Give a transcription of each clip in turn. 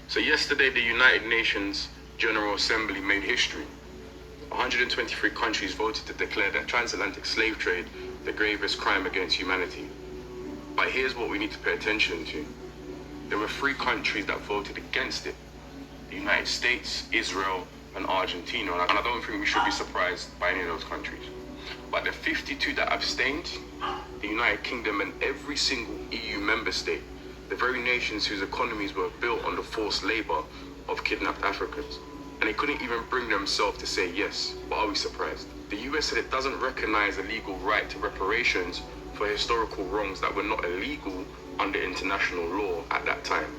So yesterday, the United Nations General Assembly made history. 123 countries voted to declare that transatlantic slave trade the gravest crime against humanity. But here's what we need to pay attention to. There were 3 countries that voted against it: the United States, Israel, and Argentina. And I don't think we should be surprised by any of those countries. But the 52 that abstained, the United Kingdom and every single EU member state, the very nations whose economies were built on the forced labor of kidnapped Africans. And they couldn't even bring themselves to say yes. But are we surprised? The US said it doesn't recognize a legal right to reparations for historical wrongs that were not illegal under international law at that time.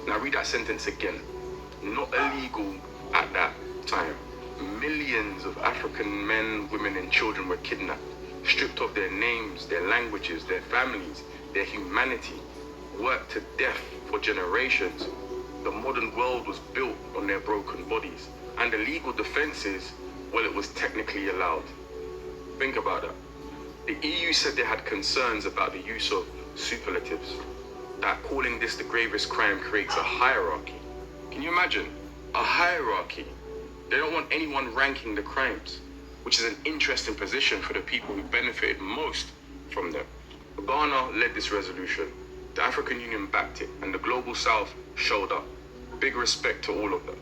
Now read that sentence again. Not illegal at that time. Millions of African men, women, and children were kidnapped, stripped of their names, their languages, their families, their humanity, worked to death for generations. The modern world was built on their broken bodies. And the legal defense is, well, it was technically allowed. Think about that. The EU said they had concerns about the use of superlatives, that calling this the gravest crime creates a hierarchy. Can you imagine? A hierarchy. They don't want anyone ranking the crimes, which is an interesting position for the people who benefited most from them. Ghana led this resolution. The African Union backed it, and the Global South showed up. Big respect to all of them.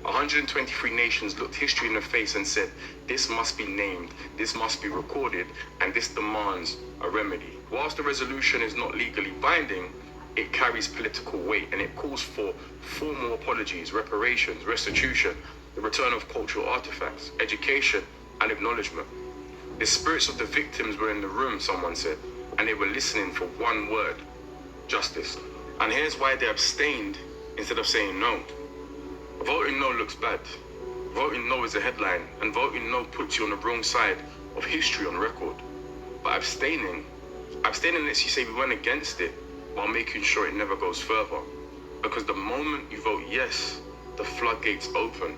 123 nations looked history in the face and said, this must be named, this must be recorded, and this demands a remedy. Whilst the resolution is not legally binding, it carries political weight, and it calls for formal apologies, reparations, restitution, the return of cultural artifacts, education, and acknowledgement. The spirits of the victims were in the room, someone said, and they were listening for one word: justice. And here's why they abstained instead of saying no. Voting no looks bad. Voting no is a headline, and voting no puts you on the wrong side of history on record. But abstaining lets you say we went against it while making sure it never goes further. Because the moment you vote yes, the floodgates open.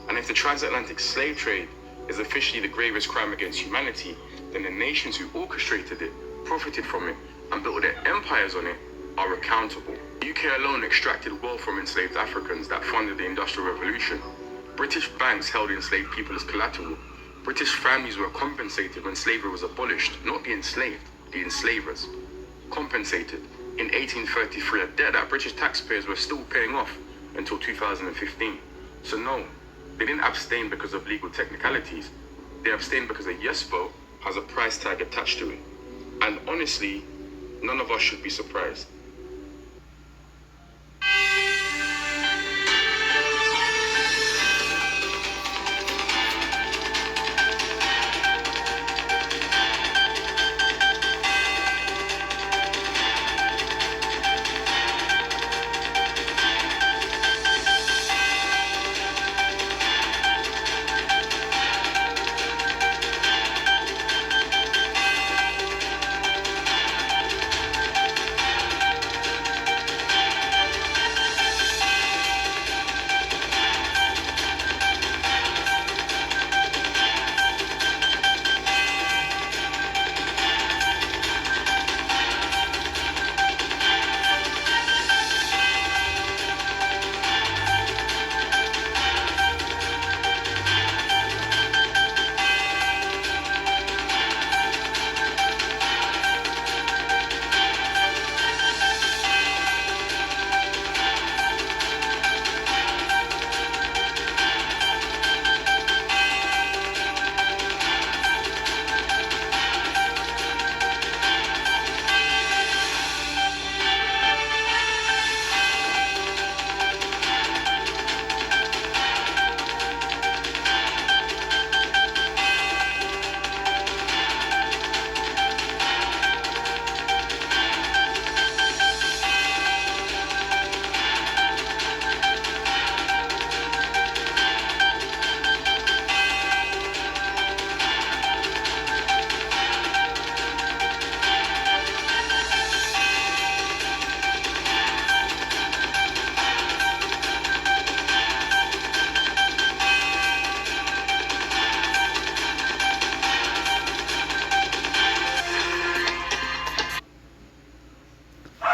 And if the transatlantic slave trade is officially the gravest crime against humanity, then the nations who orchestrated it, profited from it, and built their empires on it are accountable. The UK alone extracted wealth from enslaved Africans that funded the Industrial Revolution. British banks held enslaved people as collateral. British families were compensated when slavery was abolished, not the enslaved, the enslavers. Compensated in 1833, a debt that British taxpayers were still paying off until 2015. So no, they didn't abstain because of legal technicalities. They abstained because a yes vote has a price tag attached to it. And honestly, none of us should be surprised.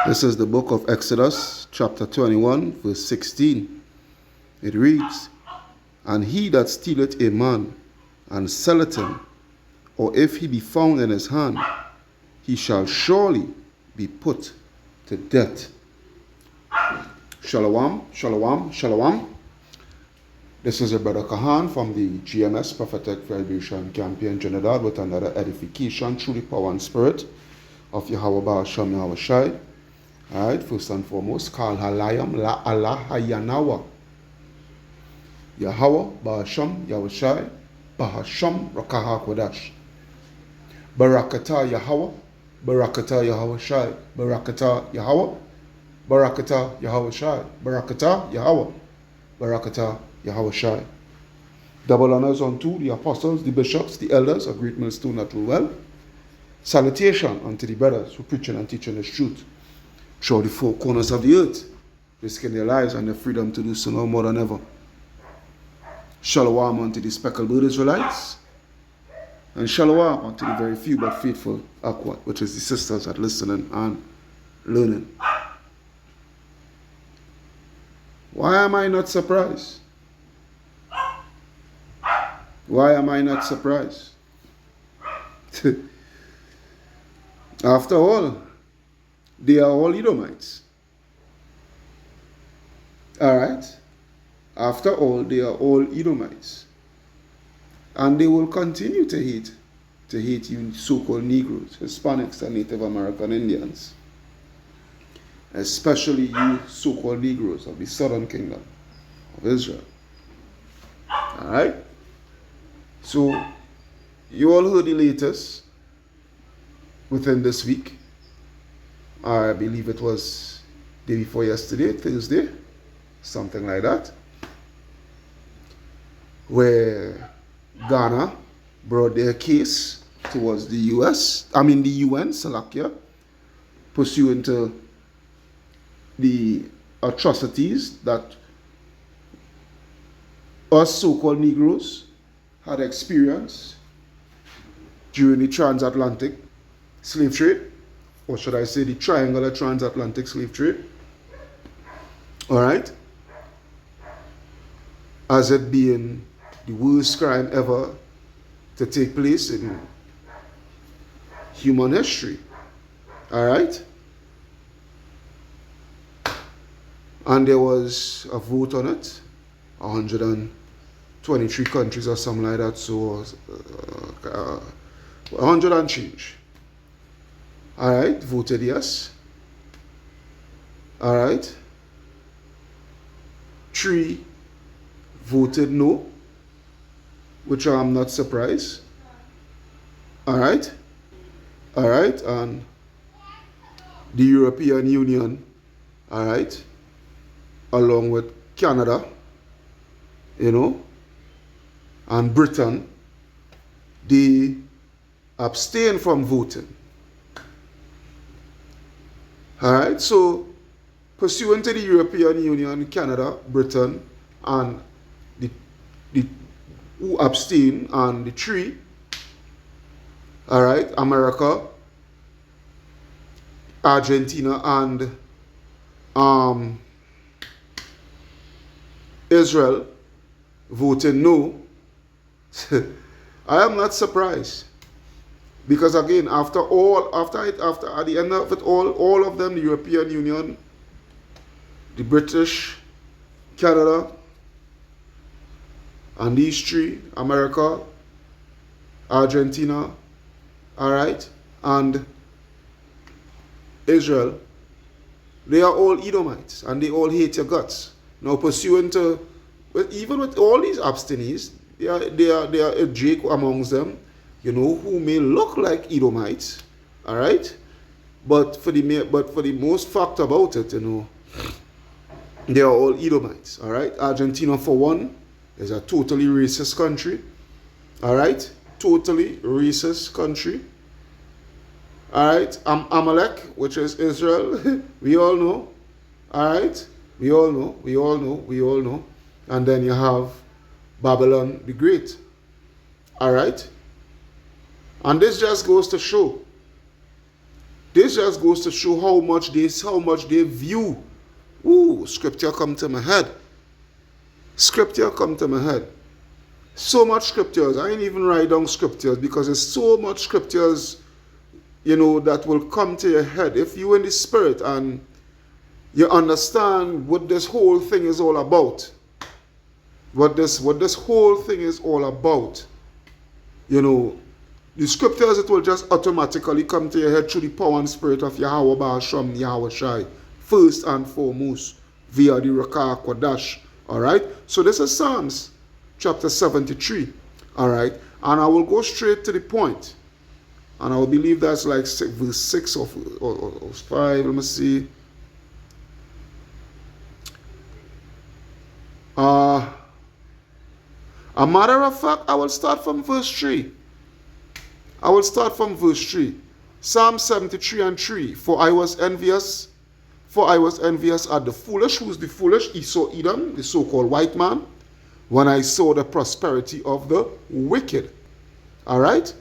This is the book of Exodus, chapter 21, verse 16. It reads, "And he that stealeth a man, and selleth him, or if he be found in his hand, he shall surely be put to death." Shalom, shalom, shalom. This is your brother Kahan from the GMS Prophetic Vibration Campaign Trinidad with another edification through the power and spirit of Yahweh Ba'asham Yahweh Shai. Alright, first and foremost, Kal Halayam La Allah Hayanawa. Yahweh Ba'asham Yahweh Shai, Ba'asham Rakaha Kodash. Barakata Yahweh, Barakata Yahweh Shai, Barakata Yahweh, Barakata Yahweh Shai, Barakata Yahweh, Barakata Yahweh Shai. Double honors unto the apostles, the bishops, the elders, a great millstone that will well. Salutation unto the brothers who preaching and teaching this truth throughout the four corners of the earth, risking their lives and their freedom to do so no more than ever. Shalom unto the speckled bird Israelites, and shalom unto the very few but faithful Akwat, which is the sisters that listening and learning. Why am I not surprised? Why am I not surprised? After all, they are all Edomites. Alright? After all, they are all Edomites. And they will continue to hate you so-called Negroes, Hispanics, and Native American Indians. Especially you so-called Negroes of the Southern Kingdom of Israel. Alright? So, you all heard the latest within this week. I believe it was day before yesterday, Thursday, something like that, where Ghana brought their case towards the UN, Salakia, pursuant to the atrocities that us so-called Negroes had experienced during the transatlantic slave trade, or should I say the triangular transatlantic slave trade. Alright? As it being the worst crime ever to take place in human history. Alright? And there was a vote on it, 123 countries or something like that, so 100 and change. Alright, voted yes. Alright. 3 voted no, which I'm not surprised. Alright. Alright, and the European Union, alright, along with Canada, and Britain, they abstain from voting. Alright, so pursuant to the European Union, Canada, Britain, and the who abstain, and the 3, alright, America, Argentina, and Israel voted no. I am not surprised, because again, at the end of it all of them, the European Union, the British, Canada, and these 3, America, Argentina, alright, and Israel, they are all Edomites, and they all hate your guts. Now, pursuant to, even with all these abstainees, there are a Jake amongst them, who may look like Edomites, all right, but for the most fact about it, they are all Edomites, all right. Argentina, for one, is a totally racist country, all right, totally racist country. All right, Amalek, which is Israel, we all know. All right, we all know. And then you have Babylon the Great. All right, and this just goes to show how much they view Ooh, scripture come to my head. Scripture come to my head. So much scriptures. I ain't even write down scriptures because there's so much scriptures, that will come to your head. If you in the spirit and you understand what this whole thing is all about, what this whole thing is all about, the scriptures, it will just automatically come to your head through the power and spirit of Yahweh Ba'asham Yahweh Shai, first and foremost, via the Rakah Kodash. Alright? So this is Psalms chapter 73. Alright? And I will go straight to the point. And I will believe that's like verse 6 or 5. Let me see. A matter of fact, I will start from verse 3. I will start from verse 3. Psalm 73 and 3. For I was envious at the foolish. Who's the foolish? Esau Edom, the so-called white man. When I saw the prosperity of the wicked. Alright?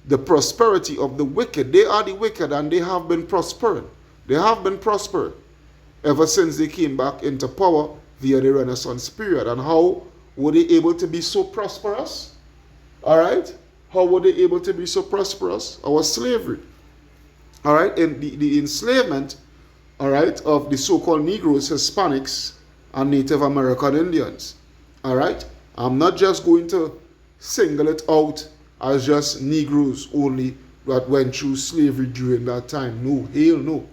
The prosperity of the wicked. They are the wicked and they have been prospering. They have been prospering ever since they came back into power via the Renaissance period. And how were they able to be so prosperous? Alright? How were they able to be so prosperous? Our slavery. Alright? In the enslavement, alright, of the so-called Negroes, Hispanics, and Native American Indians. Alright? I'm not just going to single it out as just Negroes only that went through slavery during that time. No, hell no.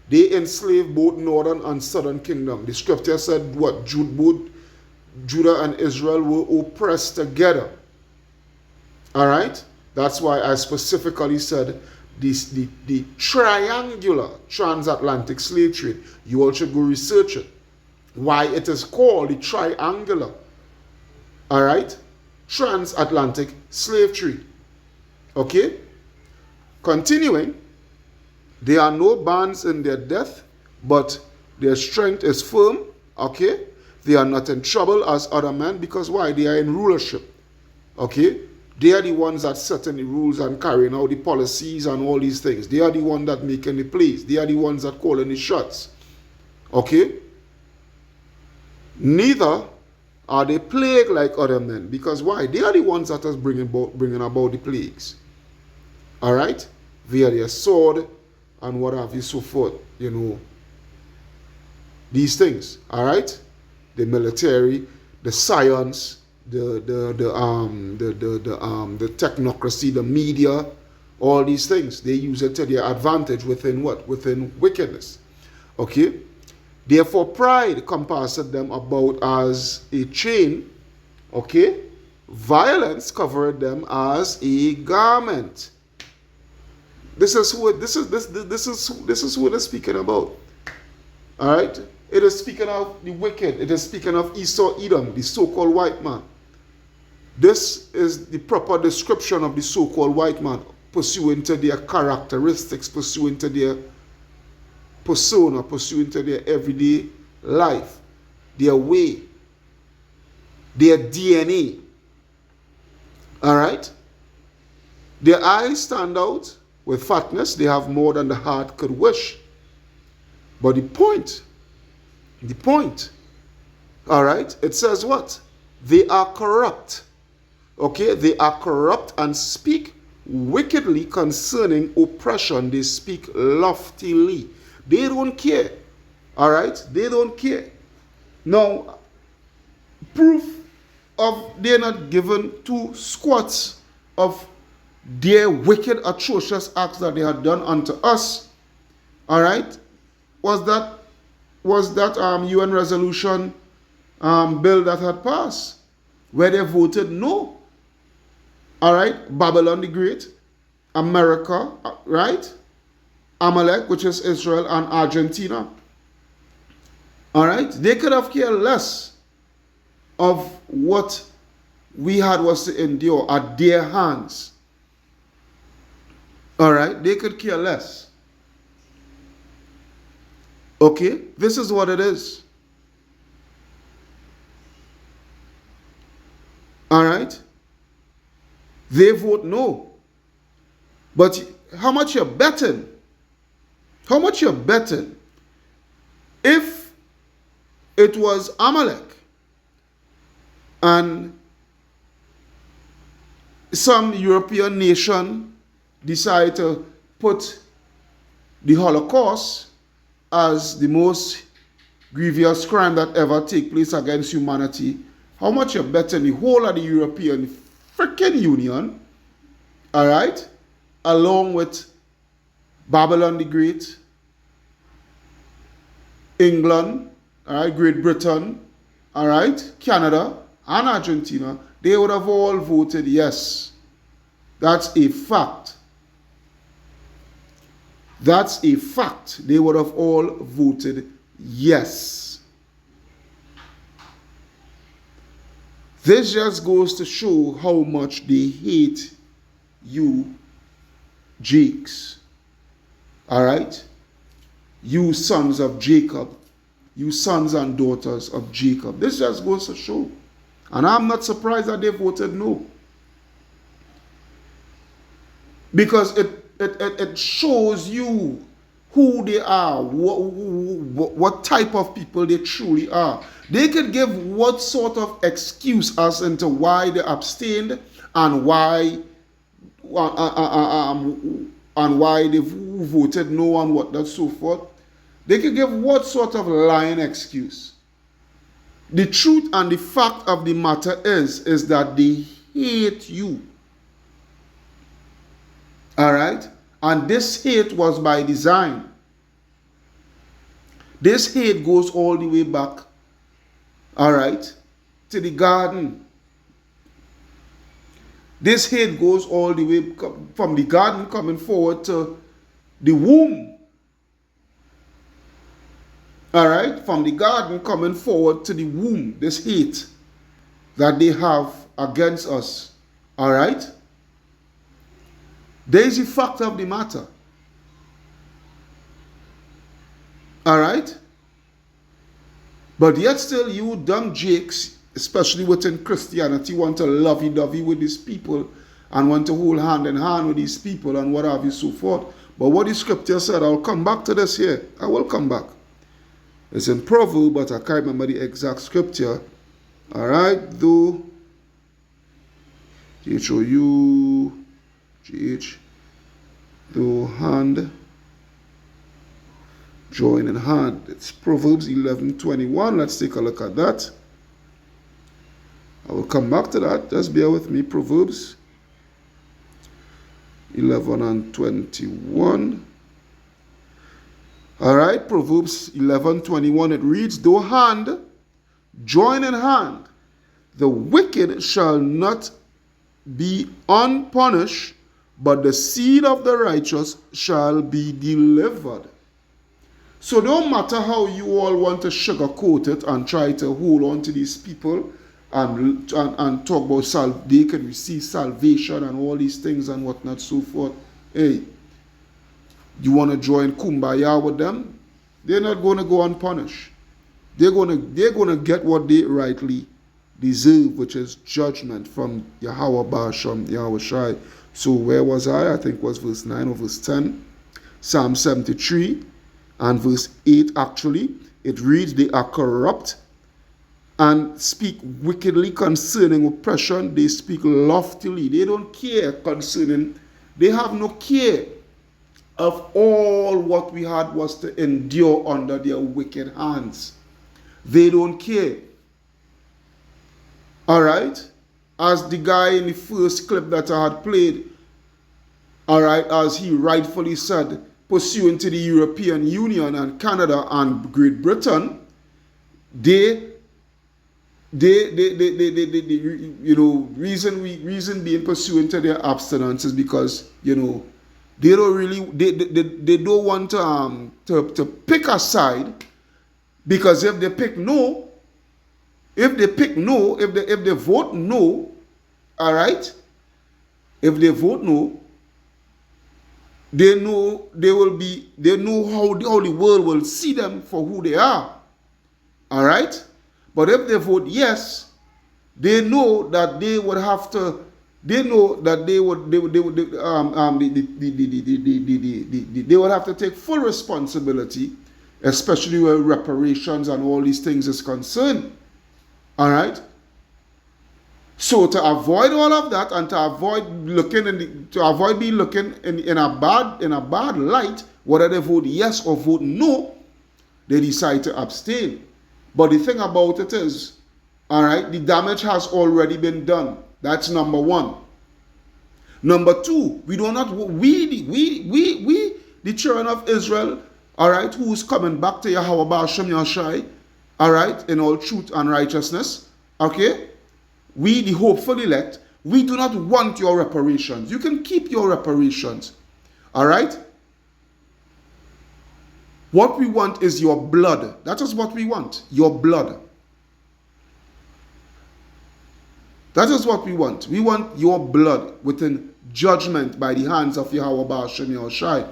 They enslaved both northern and southern kingdom. The scripture said what? Judah and Israel were oppressed together. Alright? That's why I specifically said the triangular transatlantic slave trade. You all should go research it. Why it is called the triangular, alright, transatlantic slave trade. Okay? Continuing, there are no bands in their death, but their strength is firm. Okay? They are not in trouble as other men because why? They are in rulership. Okay? They are the ones that setting the rules and carrying out the policies and all these things. They are the ones that making the plays. They are the ones that calling the shots. Okay? Neither are they plagued like other men. Because why? They are the ones that are bringing about the plagues. Alright? Via their sword and what have you, so forth. These things. Alright? The military, the science, the technocracy, the media, all these things. They use it to their advantage within what? Within wickedness. Okay? Therefore, pride compasseth them about as a chain. Okay? Violence covered them as a garment. This is who it is speaking about. All right? It is speaking of the wicked. It is speaking of Esau Edom, the so-called white man. This is the proper description of the so-called white man, pursuant to their characteristics, pursuant to their persona, pursuant to their everyday life, their way, their DNA. All right? Their eyes stand out with fatness. They have more than the heart could wish. But the point, all right, it says what? They are corrupt. Okay, they are corrupt and speak wickedly concerning oppression. They speak loftily. They don't care. All right, they don't care. Now, proof of they're not given two squats of their wicked, atrocious acts that they had done unto us. All right, was that UN resolution bill that had passed, where they voted no. All right, Babylon the Great, America, right? Amalek, which is Israel, and Argentina. All right, they could have cared less of what we had was to endure at their hands. All right, they could care less. Okay, this is what it is. All right, they vote no. But how much you're betting? How much you're betting? If it was Amalek. And some European nation decided to put the Holocaust as the most grievous crime that ever take place against humanity. How much you bet in the whole of the European freaking Union, all right, along with Babylon the Great, England, all right, Great Britain, all right, Canada, and Argentina, they would have all voted yes. That's a fact. That's a fact. They would have all voted yes. This just goes to show how much they hate you, Jakes. All right? You sons of Jacob. You sons and daughters of Jacob. This just goes to show. And I'm not surprised that they voted no. Because it shows you who they are, what type of people they truly are. They could give what sort of excuse as into why they abstained and why they voted no and what that so forth. They could give what sort of lying excuse. The truth and the fact of the matter is that they hate you. All right? And this hate was by design. This hate goes all the way back, all right, to the garden. This hate goes all the way from the garden coming forward to the womb. All right? From the garden coming forward to the womb. This hate that they have against us. All right? There is a fact of the matter. All right? But yet still you dumb jakes, especially within Christianity, want to lovey-dovey with these people and want to hold hand in hand with these people and what have you so forth. But what the scripture said, I'll come back to this here. I will come back. It's in Proverbs, but I can't remember the exact scripture. All right? Though, G-H, though hand, join in hand. It's Proverbs 11:21. Let's take a look at that. I will come back to that. Just bear with me. Proverbs 11:21. All right, Proverbs 11:21. It reads, though hand join in hand, the wicked shall not be unpunished, but the seed of the righteous shall be delivered. So no matter how you all want to sugarcoat it and try to hold on to these people and talk about they can receive salvation and all these things and whatnot, so forth. Hey, you want to join kumbaya with them? They're not going to go unpunished. They're going to get what they rightly deserve, which is judgment from Yahweh Basham, Yahweh Shai. So where was I? I think it was verse 9 or verse 10. Psalm 73 and verse 8 actually. It reads, they are corrupt and speak wickedly concerning oppression. They speak loftily. They don't care concerning, they have no care of all what we had was to endure under their wicked hands. They don't care. All right? As the guy in the first clip that I had played, all right, as he rightfully said, pursuant to the European Union and Canada and Great Britain, reason being pursuant to their abstinence is because, they don't really, they don't want to pick a side, because if they pick no, if they vote no, all right, if they vote no, they know how the world will see them for who they are, all right. But if they vote yes, they know that they would have to. They know that they would have to take full responsibility especially where reparations and all these things is concerned. All right. So to avoid all of that and to avoid being looking in a bad light, whether they vote yes or vote no, they decide to abstain. But the thing about it is, all right, the damage has already been done. That's number one. Number two, we, the children of Israel, all right, who's coming back to Yahweh Ba'ashem Yashai, all right, in all truth and righteousness, okay, we, the hopeful elect, we do not want your reparations. You can keep your reparations, all right? What we want is your blood. That is what we want, your blood. That is what we want. We want your blood within judgment by the hands of Yahweh Ba'ashem Yahushai.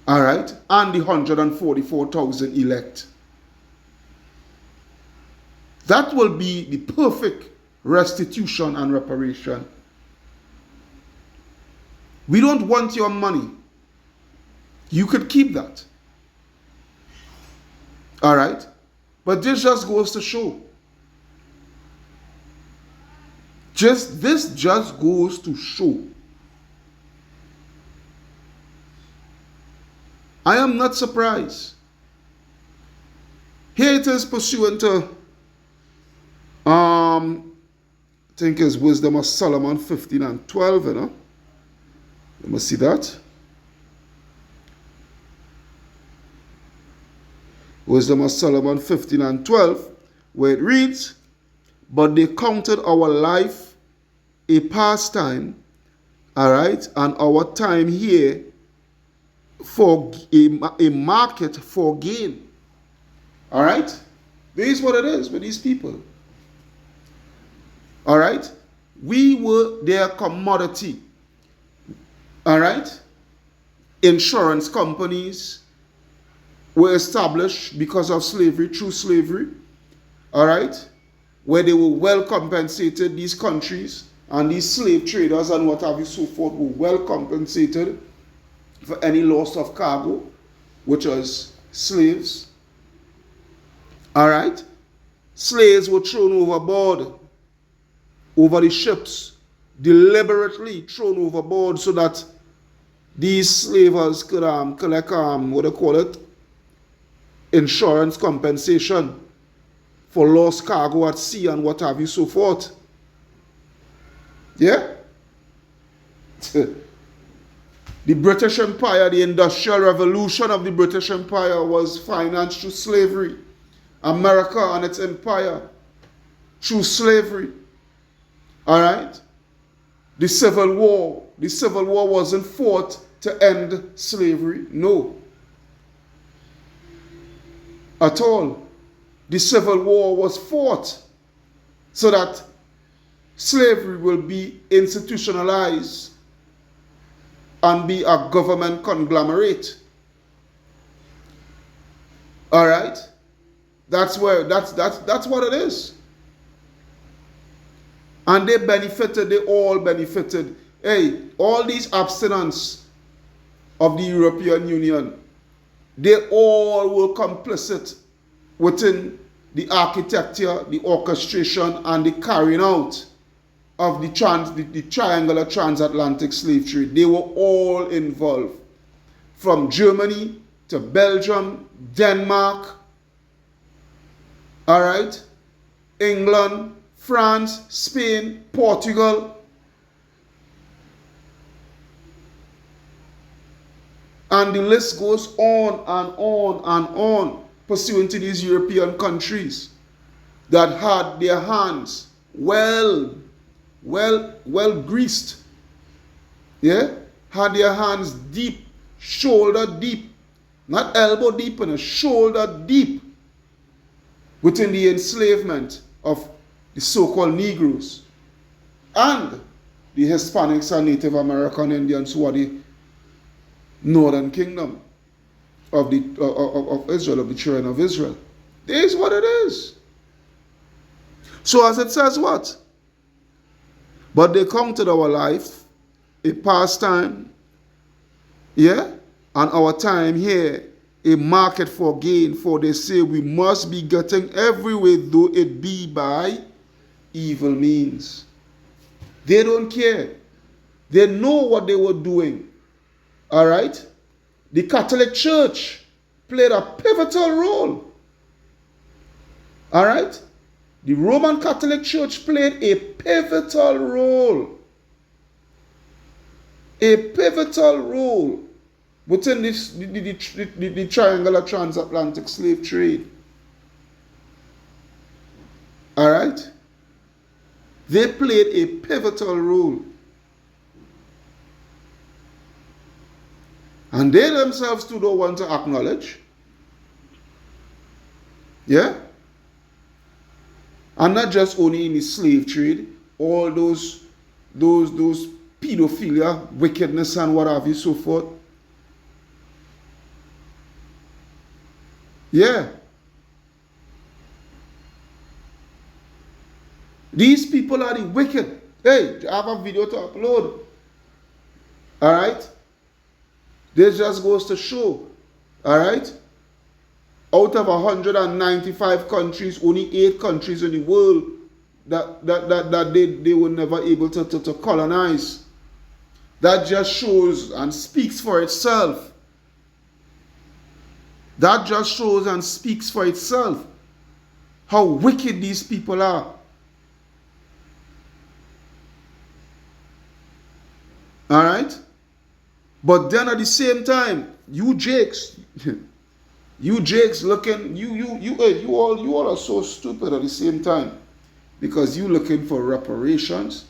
All right? And the 144,000 elect. That will be the perfect restitution and reparation. We don't want your money. You could keep that. All right? But this just goes to show. This just goes to show. I am not surprised. Here it is pursuant to, I think it's Wisdom of Solomon 15 and 12, you know. Let me see that. Wisdom of Solomon 15 and 12, where it reads, "But they counted our life a pastime, all right, and our time here for a market for gain." All right? This is what it is with these people. All right? We were their commodity. All right? Insurance companies were established because of slavery, through slavery. All right? Where they were well compensated, these countries and these slave traders and what have you, so forth, were well compensated for any loss of cargo, which was slaves. All right? Slaves were thrown overboard, over the ships, deliberately thrown overboard so that these slavers could collect, what do you call it, insurance compensation for lost cargo at sea and what have you, so forth. Yeah? The British Empire, the Industrial Revolution of the British Empire was financed through slavery. America and its empire through slavery. All right? The Civil War wasn't fought to end slavery. No. At all. The Civil War was fought so that slavery will be institutionalized and be a government conglomerate. All right? That's what it is. And they all benefited. Hey, all these abstinence of the European Union, they all were complicit within the architecture, the orchestration, and the carrying out of the triangular transatlantic slave trade. They were all involved. From Germany to Belgium, Denmark, all right, England, France, Spain, Portugal, and the list goes on and on and on, pursuant to these European countries that had their hands well greased, yeah, had their hands deep, shoulder deep, not elbow deep, and a shoulder deep within the enslavement of the so-called Negroes and the Hispanics and Native American Indians who are the northern kingdom of Israel, of the children of Israel. This is what it is. So as it says what? But they counted our life a pastime, yeah, and our time here a market for gain, for they say we must be getting every way, though it be by evil means. They don't care. They know what they were doing. All right? The Catholic Church played a pivotal role. All right? The Roman Catholic Church played a pivotal role. A pivotal role within this, the triangular transatlantic slave trade. All right? They played a pivotal role. And they themselves too don't want to acknowledge. Yeah? And not just only in the slave trade, all those pedophilia, wickedness and what have you, so forth. Yeah. These people are the wicked. Hey, I have a video to upload. All right? This just goes to show. All right? Out of 195 countries, only 8 countries in the world that they were never able to colonize. That just shows and speaks for itself. That just shows and speaks for itself how wicked these people are. All right? But then at the same time, you Jakes, you Jakes looking, you all are so stupid at the same time, because you looking for reparations.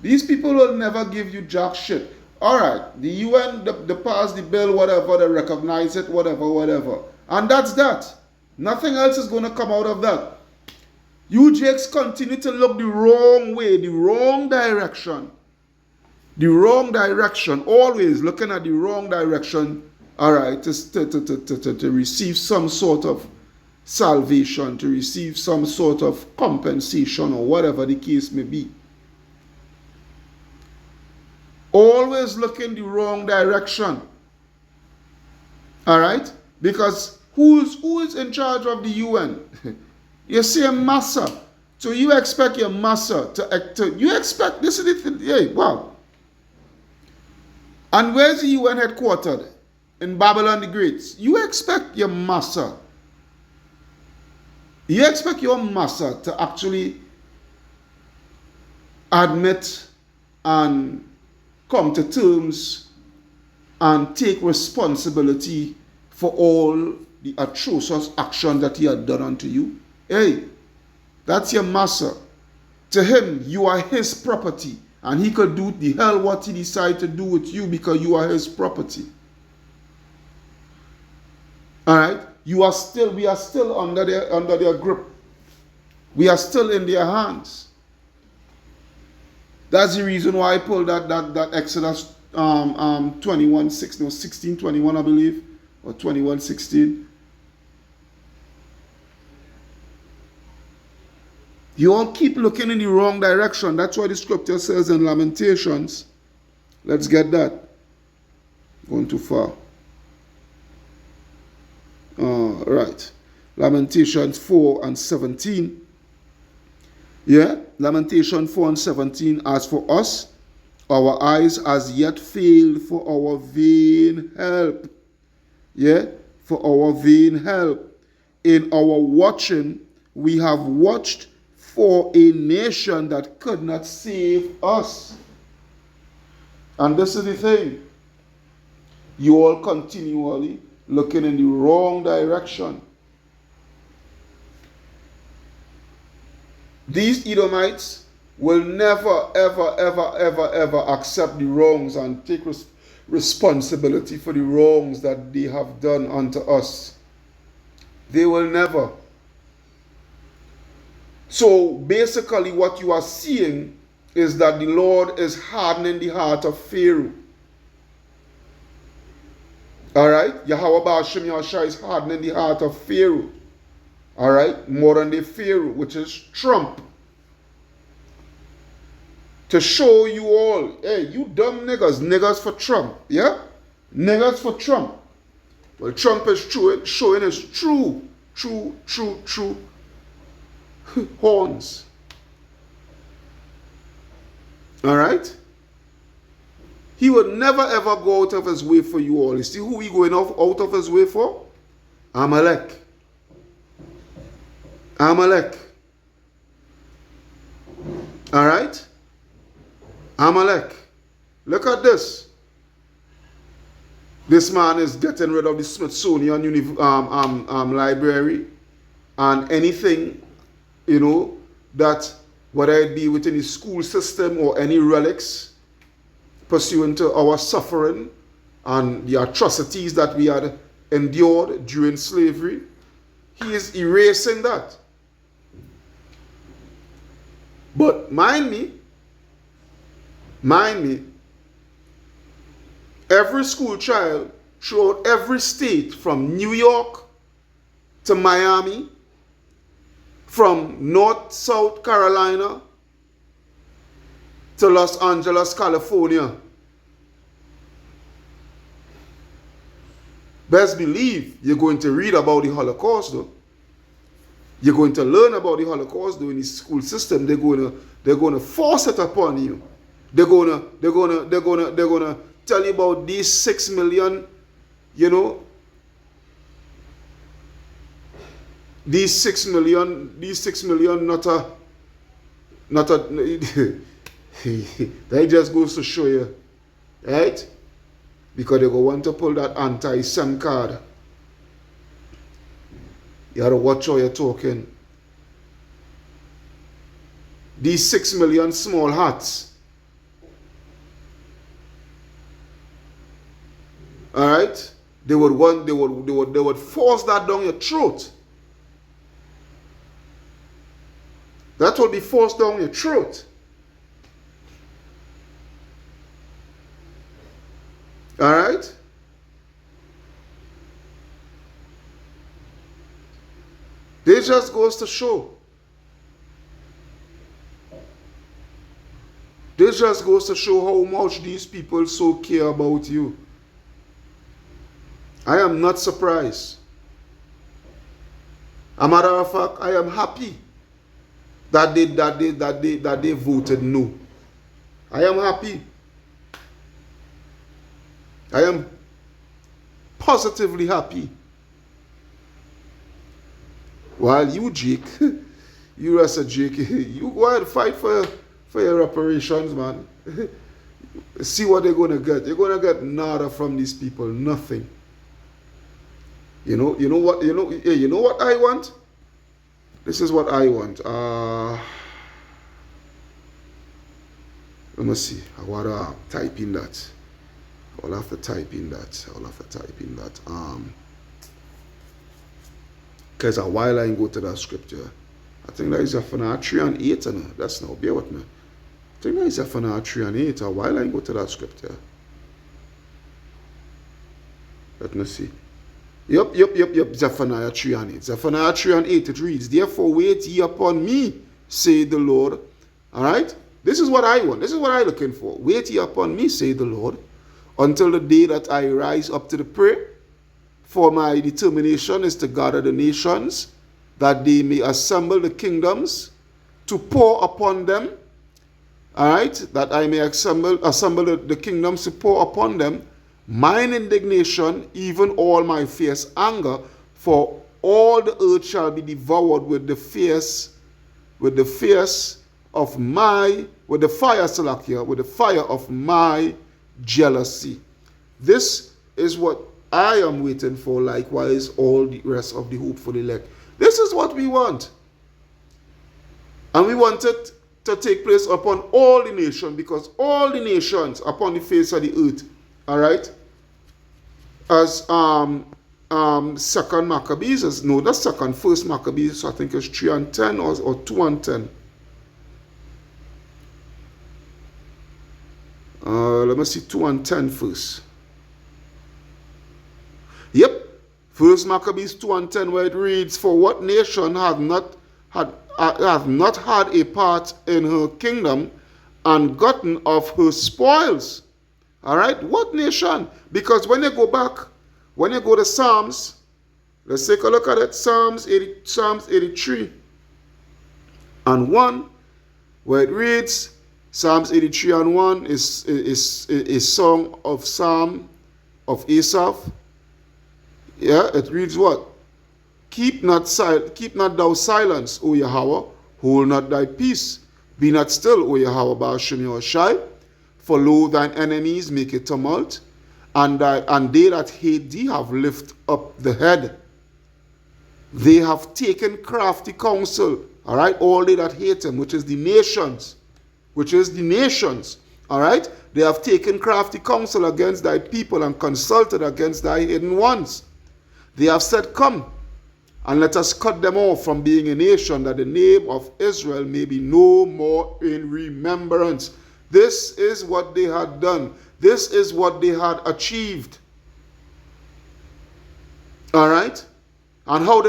These people will never give you jack shit. All right, the UN, they pass the bill, whatever, they recognize it, whatever. And that's that. Nothing else is going to come out of that. You Jakes continue to look the wrong way, the wrong direction. The wrong direction, always looking at the wrong direction, all right, to receive some sort of salvation, to receive some sort of compensation or whatever the case may be. Always looking the wrong direction. All right? Because who is in charge of the UN? You see a massa. So you expect your massa to you expect, this is the thing, hey, wow. And where's the UN headquartered? In Babylon the Great. You expect your massa. You expect your massa to actually admit and come to terms and take responsibility for all the atrocious action that he had done unto you. Hey, that's your massa. To him, you are his property. And he could do the hell what he decide to do with you because you are his property. All right? We are still under their grip. We are still in their hands. That's the reason why I pulled that Exodus 16:21, I believe, or 21:16. You all keep looking in the wrong direction. That's why the scripture says in Lamentations. Let's get that. Going too far. Right. Lamentations 4:17. Yeah. Lamentation 4:17. As for us, our eyes as yet failed for our vain help. Yeah. For our vain help. In our watching, we have watched for a nation that could not save us. And this is the thing. You all continually looking in the wrong direction. These Edomites will never, ever accept the wrongs and take responsibility for the wrongs that they have done unto us. They will never. So basically what you are seeing is that the Lord is hardening the heart of Pharaoh. All right? Yahweh Ba'ashem Yahushua is hardening the heart of Pharaoh. All right? Modern day Pharaoh, which is Trump. To show you all, hey, you dumb niggas, niggas for Trump. Yeah? Niggas for Trump. Well, Trump is showing his true horns. All right? He would never ever go out of his way for you all. You see who he going out of his way for? Amalek. Amalek. All right? Amalek. Look at this. This man is getting rid of the Smithsonian Library and anything, you know, that whether it be within the school system or any relics pursuant to our suffering and the atrocities that we had endured during slavery, he is erasing that. But mind me, every school child throughout every state from New York to Miami, from North, South Carolina to Los Angeles, California, best believe you're going to read about the Holocaust though. You're going to learn about the Holocaust though in the school system. They're going to force it upon you. They're going to tell you about these 6 million, you know, these 6 million not a that just goes to show you, right? Because they go want to pull that anti-Sem card. You gotta watch how you're talking. These 6 million small hats. All right? They would force that down your throat. That would be forced down your throat. All right? This just goes to show. This just goes to show how much these people so care about you. I am not surprised. A matter of fact, I am happy that they voted no. I am happy. I am positively happy. While you, Jake, you as a Jake, you go ahead and fight for your reparations, man. See what they're going to get. You're going to get nada from these people. Nothing. You know what I want? This is what I want. Let me see. I want to type in that. I'll have to type in that. Because a while I go to that scripture. I think that is a 3 and 8. And that's now, bear with me. I think that is a 3 and 8. A while I go to that scripture. Let me see. Yep. Zephaniah 3 and 8. Zephaniah 3 and 8, it reads, "Therefore wait ye upon me, say the Lord." All right? This is what I want. This is what I'm looking for. Wait ye upon me, say the Lord, until the day that I rise up to the prey. For my determination is to gather the nations, that they may assemble the kingdoms, to pour upon them. All right? That I may assemble the kingdoms to pour upon them mine indignation, even all my fierce anger, for all the earth shall be devoured with the fire, of my jealousy. This is what I am waiting for, likewise all the rest of the hopeful elect. This is what we want. And we want it to take place upon all the nations, because all the nations upon the face of the earth, all right, as second Maccabees, first Maccabees, so I think it's 3 and 10 or 2 and 10. Let me see 2 and 10 first. Yep, first Maccabees 2 and 10, where it reads, "For what nation hath not had a part in her kingdom, and gotten of her spoils?" All right, what nation? Because when you go back when you go to Psalms, let's take a look at it. Psalms 83 and 1, where it reads, Psalms 83 and 1 is song of Psalm of Asaph. Yeah, it reads what? Keep not thou silence, O Yahweh, hold not thy peace. Be not still, O Yahweh, Ba'ashem Yahushai, for lo, thine enemies make a tumult, and they that hate thee have lifted up the head. They have taken crafty counsel, all right, all they that hate him, which is the nations, all right, they have taken crafty counsel against thy people and consulted against thy hidden ones. They have said, come, and let us cut them off from being a nation, that the name of Israel may be no more in remembrance. This is what they had done. This is what they had achieved. All right? And how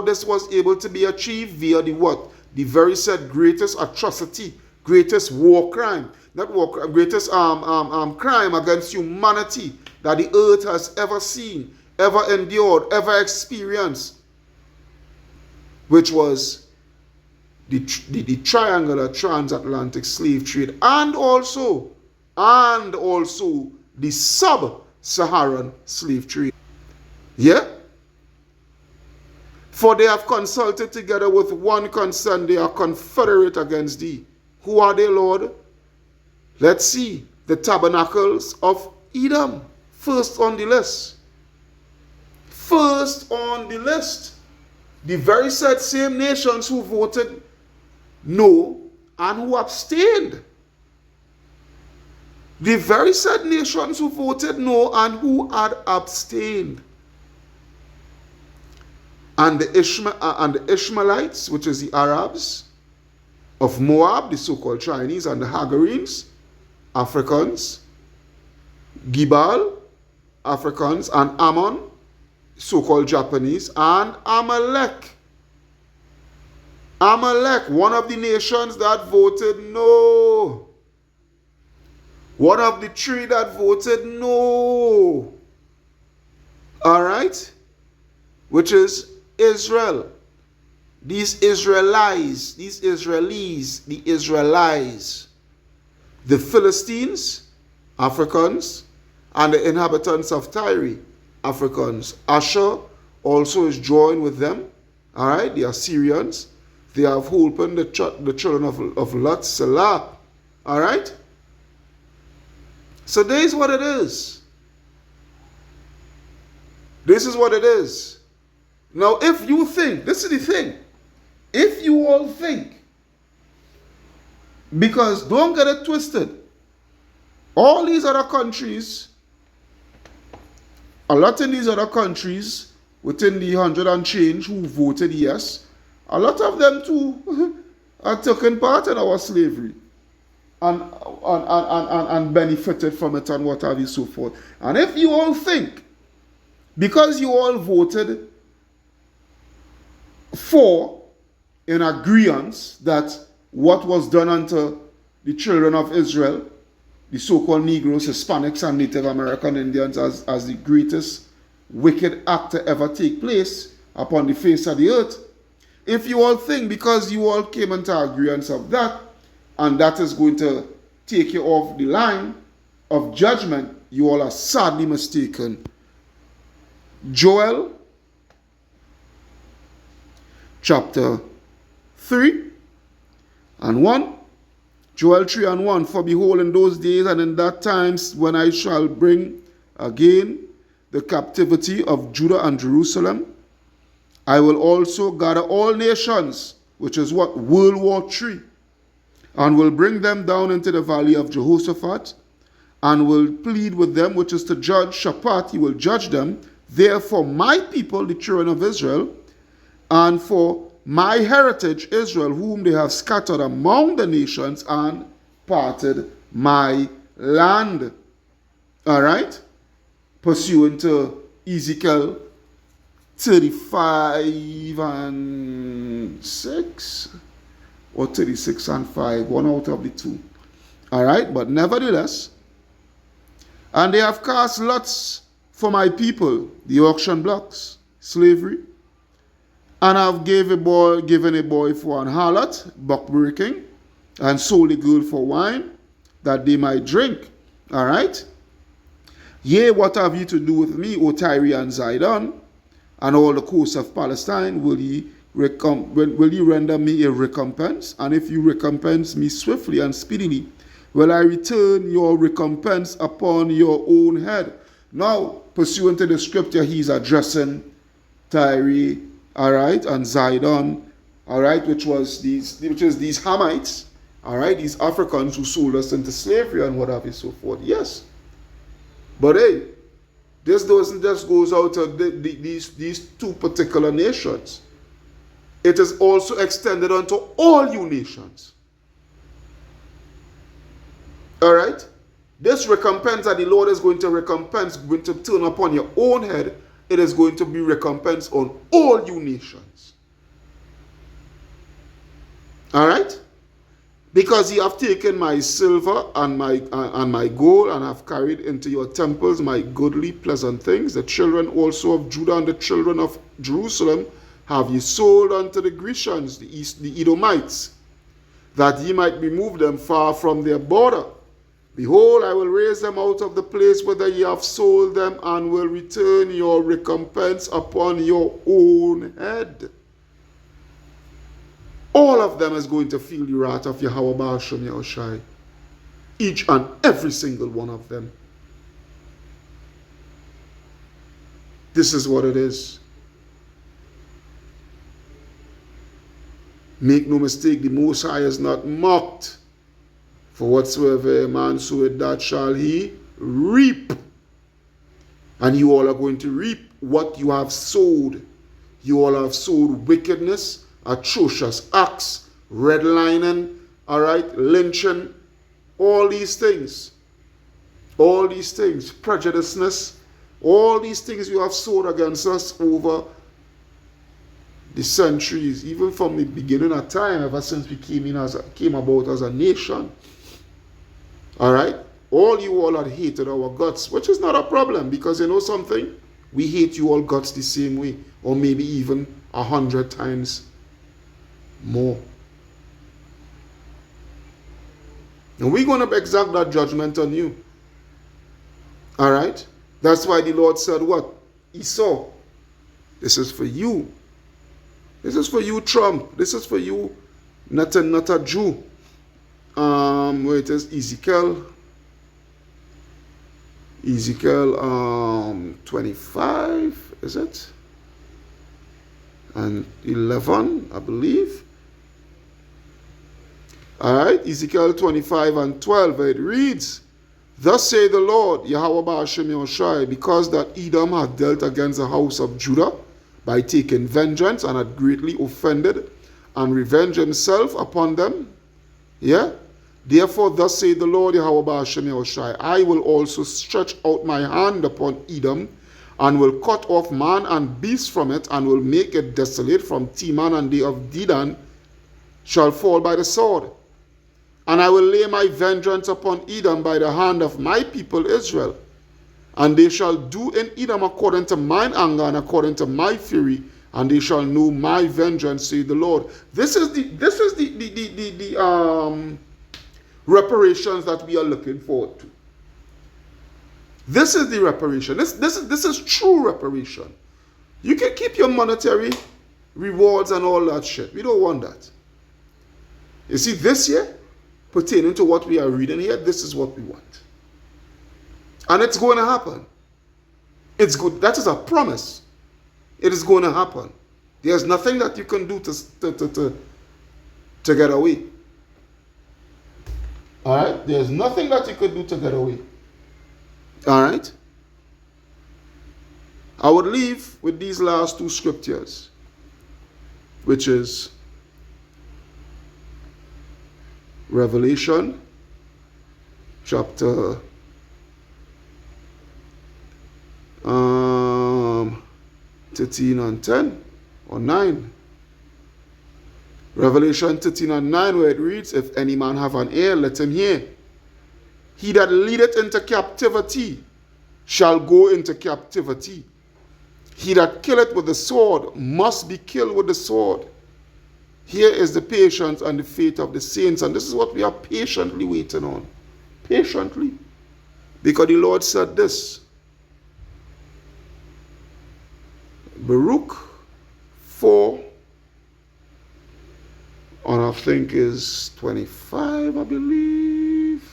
this was able to be achieved? Via the what? The very said greatest atrocity, greatest war crime, not war crime, greatest crime against humanity that the earth has ever seen, ever endured, ever experienced, which was the triangular transatlantic slave trade, and also the sub-Saharan slave trade. Yeah? For they have consulted together with one consent, they are confederate against thee. Who are they, Lord? Let's see. The tabernacles of Edom, first on the list. First on the list. The very said same nations who voted no and who abstained. The very said nations who voted no and who had abstained. And the Ishmaelites, which is the Arabs of Moab, the so-called Chinese, and the Hagarenes, Africans, Gibal, Africans, and Ammon, so-called Japanese, and Amalek. Amalek, one of the nations that voted no. One of the three that voted no. All right? Which is Israel. These Israelites, the Israelites, the Philistines, Africans, and the inhabitants of Tyre, Africans. Asher also is joined with them. All right, the Assyrians. They have opened the children of Lot, Selah. All right. So this is what it is. This is what it is. Now, if you think, this is the thing. If you all think, because don't get it twisted, all these other countries, a lot in these other countries, within the 100 and change who voted yes, a lot of them too are taking part in our slavery and benefited from it and what have you, so forth. And if you all think, because you all voted for in agreement that what was done unto the children of Israel, the so-called Negroes, Hispanics, and Native American Indians as the greatest wicked act to ever take place upon the face of the earth, if you all think because you all came into agreement of that, and that is going to take you off the line of judgment, you all are sadly mistaken. Joel chapter 3 and 1. Joel 3 and 1. For behold, in those days and in that times, when I shall bring again the captivity of Judah and Jerusalem, I will also gather all nations, which is what? World War III, and will bring them down into the valley of Jehoshaphat, and will plead with them, which is to judge Shaphat. He will judge them. Therefore, my people, the children of Israel, and for my heritage, Israel, whom they have scattered among the nations and parted my land. All right? Pursuant to Ezekiel 35 and 6, or 36 and 5, one out of the two. All right? But nevertheless, and they have cast lots for my people the auction blocks, slavery, and I have given a boy for an harlot, buckbreaking, and sold a girl for wine, that they might drink. All right? Yea, what have ye to do with me, O Tyre and Zidon, and all the coasts of Palestine? Will ye render me a recompense? And if you recompense me swiftly and speedily, will I return your recompense upon your own head? Now, pursuant to the scripture, he's addressing Tyre, all right, and Zidon, all right, which is these Hamites, all right, these Africans who sold us into slavery and what have you, so forth. Yes. But hey, this doesn't just goes out to these two particular nations. It is also extended unto all you nations. All right? This recompense that the Lord is going to turn upon your own head, it is going to be recompense on all you nations. All right? Because ye have taken my silver and my gold, and have carried into your temples my goodly pleasant things. The children also of Judah and the children of Jerusalem have ye sold unto the Grecians, the Edomites, that ye might remove them far from their border. Behold, I will raise them out of the place whither ye have sold them, and will return your recompense upon your own head. All of them is going to feel the wrath of Yahweh Ba'ashem Yahushai. Each and every single one of them. This is what it is. Make no mistake, the Most High is not mocked. For whatsoever a man soweth, that shall he reap. And you all are going to reap what you have sowed. You all have sowed wickedness, atrocious acts, redlining, all right, lynching, all these things, prejudiceness, all these things you have sowed against us over the centuries, even from the beginning of time, ever since we came about as a nation. All right, all you all had hated our guts, which is not a problem, because you know something, we hate you all guts the same way, or maybe even 100 times more. And we're going to exact that judgment on you. All right? That's why the Lord said what? Esau, this is for you. This is for you, Trump. This is for you, not a Jew. Where it is Ezekiel 25, is it? And 11, I believe. Alright, Ezekiel 25 and 12, it reads, Thus say the Lord, Yahweh Ba'ashem Yahushai, because that Edom hath dealt against the house of Judah by taking vengeance, and had greatly offended, and revenged himself upon them. Yeah? Therefore, thus say the Lord, Yahweh Ba'ashem Yahushai, I will also stretch out my hand upon Edom, and will cut off man and beast from it, and will make it desolate from Teman, and they of Dedan shall fall by the sword. And I will lay my vengeance upon Edom by the hand of my people Israel. And they shall do in Edom according to mine anger and according to my fury, and they shall know my vengeance, say the Lord. This is the reparations that we are looking forward to. This is the reparation. This is true reparation. You can keep your monetary rewards and all that shit. We don't want that. You see, this year, pertaining to what we are reading here, this is what we want. And it's going to happen. It's good. That is a promise. It is going to happen. There's nothing that you can do to get away. All right? There's nothing that you could do to get away. All right? I would leave with these last two scriptures, which is Revelation chapter 13 and 10 or 9. Revelation 13 and 9, where it reads, If any man have an ear, let him hear. He that leadeth into captivity shall go into captivity. He that killeth with the sword must be killed with the sword. Here is the patience and the faith of the saints, and this is what we are patiently waiting on. Patiently. Because the Lord said this. Baruch 4, and I think is 25, I believe.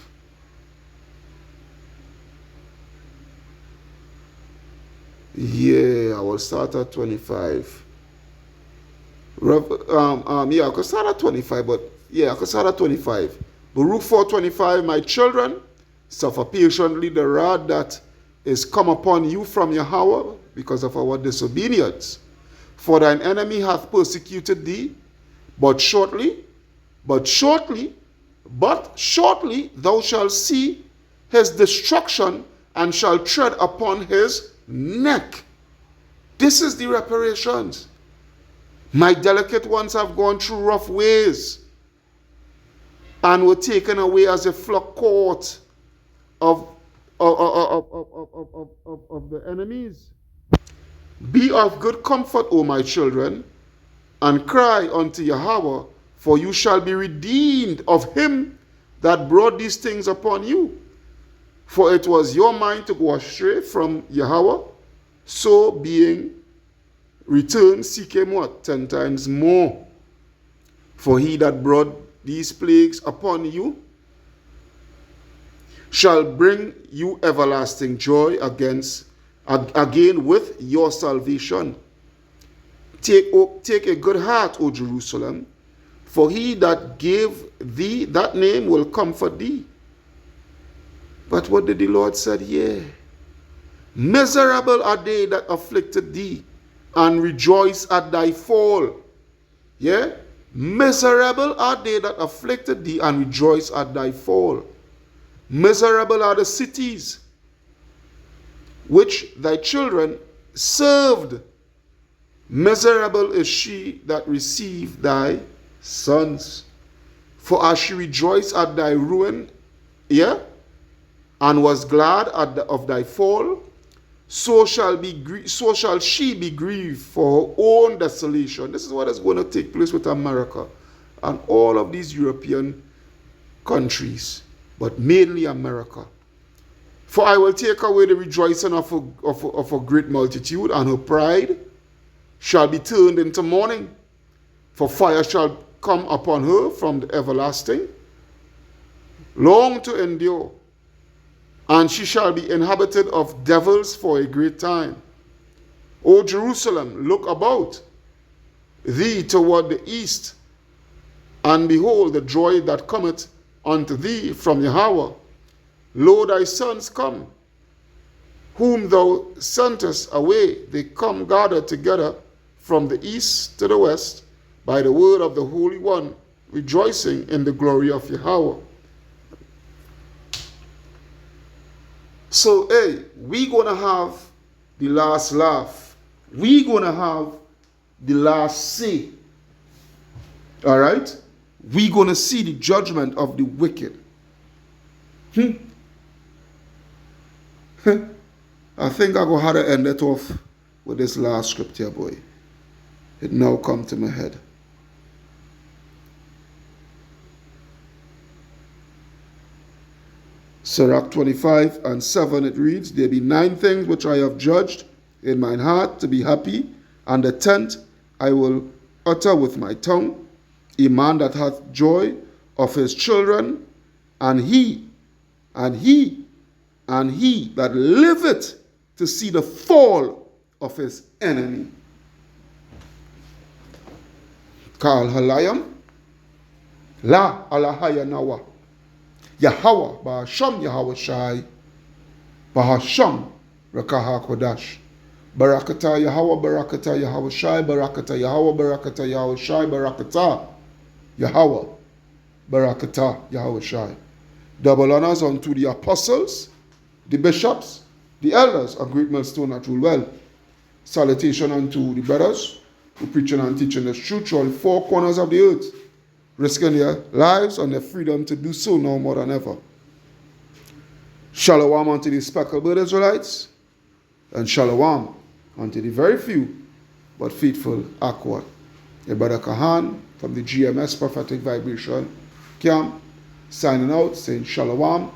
Yeah, I will start at 25. Yeah, I could start at 25, but yeah, I could start at 25. Baruch 4:25, my children, suffer patiently the wrath that is come upon you from Yahweh because of our disobedience. For thine enemy hath persecuted thee, but shortly thou shalt see his destruction and shalt tread upon his neck. This is the reparations. My delicate ones have gone through rough ways and were taken away as a flock caught of the enemies. Be of good comfort, O my children, and cry unto Yahweh, for you shall be redeemed of him that brought these things upon you. For it was your mind to go astray from Yahweh, so being returned, seek him what? 10 times more. For he that brought these plagues upon you shall bring you everlasting joy again with your salvation. Take a good heart, O Jerusalem, for he that gave thee that name will comfort thee. But what did the Lord say here? Miserable are they that afflicted thee, and rejoice at thy fall. Yeah? Miserable are they that afflicted thee, and rejoice at thy fall. Miserable are the cities which thy children served. Miserable is she that received thy sons. For as she rejoiced at thy ruin, yeah, and was glad of thy fall, so shall she be grieved for her own desolation. This is what is going to take place with America and all of these European countries, but mainly America. For I will take away the rejoicing of a great multitude, and her pride shall be turned into mourning. For fire shall come upon her from the everlasting, long to endure. And she shall be inhabited of devils for a great time. O Jerusalem, look about thee toward the east, and behold the joy that cometh unto thee from Yahweh. Lo, thy sons come, whom thou sentest away. They come gathered together from the east to the west by the word of the Holy One, rejoicing in the glory of Yahweh. So, hey, we're going to have the last laugh. We're going to have the last say. All right? We're going to see the judgment of the wicked. I think I'm going to have to end it off with this last scripture, boy. It now come to my head. Sirach 25:7, it reads, There be 9 things which I have judged in mine heart to be happy, and the 10th I will utter with my tongue. A man that hath joy of his children, and he that liveth to see the fall of his enemy. Kal halayam, la alahaya nawa. Yahweh, Bahasham Yahweh Shai, Bahasham Rakaha Kodash. Barakata Yahweh, Barakata Yahweh Shai, Barakata Yahweh, Barakata Yahweh Shai, Barakata Yahweh, Barakata Yahweh Shai. Double honors unto the apostles, the bishops, the elders of Great Millstone at Well. Salutation unto the brothers who preaching and teaching the truth to all 4 corners of the earth, risking their lives and their freedom to do so now more than ever. Shalom unto the speckled bird Israelites, and shalom unto the very few but faithful Akwat. Your brother Kahan from the GMS Prophetic Vibration Camp, signing out, saying shalom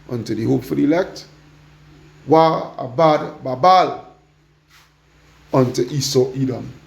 unto the hopeful elect. Wa abad babal unto Esau Edom.